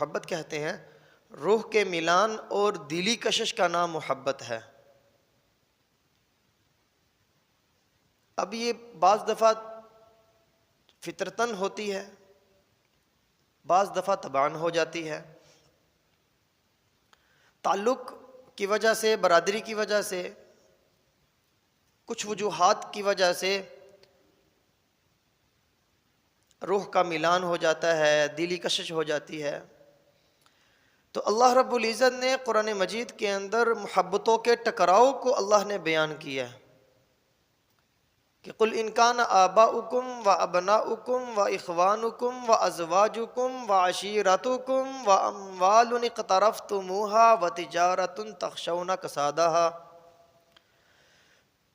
محبت کہتے ہیں، روح کے ملان اور دلی کشش کا نام محبت ہے۔ اب یہ بعض دفعہ فطرتاً ہوتی ہے، بعض دفعہ طبعاً ہو جاتی ہے، تعلق کی وجہ سے، برادری کی وجہ سے، کچھ وجوہات کی وجہ سے روح کا ملان ہو جاتا ہے، دلی کشش ہو جاتی ہے۔ تو اللہ رب العزت نے قرآن مجید کے اندر محبتوں کے ٹکراؤ کو اللہ نے بیان کیا ہے کہ قل ان کان آباؤکم و ابناؤکم و اخوانکم و ازواجکم و عشیرتکم و اموال اقترفتموها و تجارت تخشون کسادها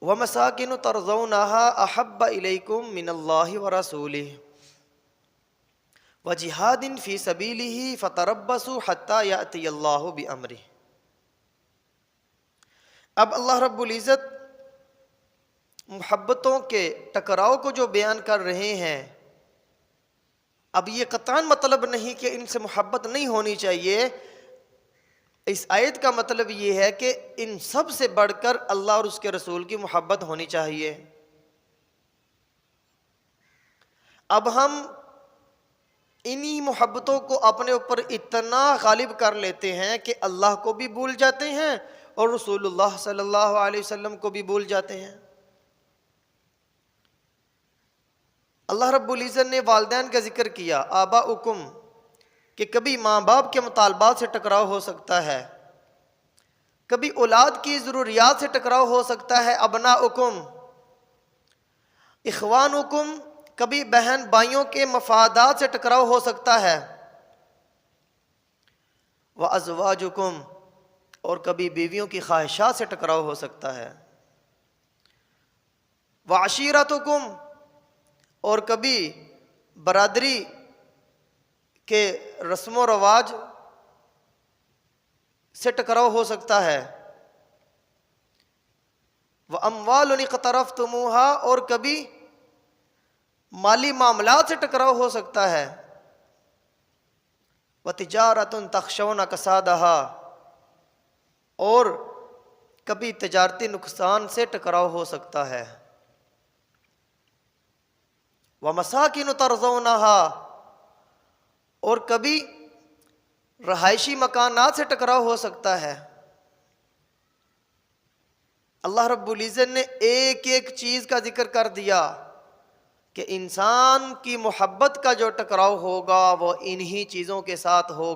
و مساکن ترضونها احب الیکم من اللہ و رسولہ و جہاد فی سبیلہ فتربصوا حتی یأتی اللہ بامرہ۔ اب اللہ رب العزت محبتوں کے ٹکراؤ کو جو بیان کر رہے ہیں، اب یہ قطعاً مطلب نہیں کہ ان سے محبت نہیں ہونی چاہیے۔ اس آیت کا مطلب یہ ہے کہ ان سب سے بڑھ کر اللہ اور اس کے رسول کی محبت ہونی چاہیے۔ اب ہم انہی محبتوں کو اپنے اوپر اتنا غالب کر لیتے ہیں کہ اللہ کو بھی بھول جاتے ہیں اور رسول اللہ صلی اللہ علیہ وسلم کو بھی بھول جاتے ہیں۔ اللہ رب العزت نے والدین کا ذکر کیا، آباؤکم، کہ کبھی ماں باپ کے مطالبات سے ٹکراؤ ہو سکتا ہے، کبھی اولاد کی ضروریات سے ٹکراؤ ہو سکتا ہے، ابناؤکم، اخوانکم، کبھی بہن بھائیوں کے مفادات سے ٹکراؤ ہو سکتا ہے، وازواجکم، اور کبھی بیویوں کی خواہشات سے ٹکراؤ ہو سکتا ہے، وعشیرتکم، اور کبھی برادری کے رسم و رواج سے ٹکراؤ ہو سکتا ہے، وَأَمْوَالٌ اقْتَرَفْتُمُوهَا، اور کبھی مالی معاملات سے ٹکراؤ ہو سکتا ہے، وَتِجَارَةٌ تَخْشَوْنَ كَسَادَهَا، اور کبھی تجارتی نقصان سے ٹکراؤ ہو سکتا ہے، وَمَسَاكِنُ تَرْضَوْنَهَا، اور کبھی رہائشی مکانات سے ٹکراؤ ہو سکتا ہے۔ اللہ رب العزت نے ایک ایک چیز کا ذکر کر دیا کہ انسان کی محبت کا جو ٹکراؤ ہوگا وہ انہی چیزوں کے ساتھ ہوگا۔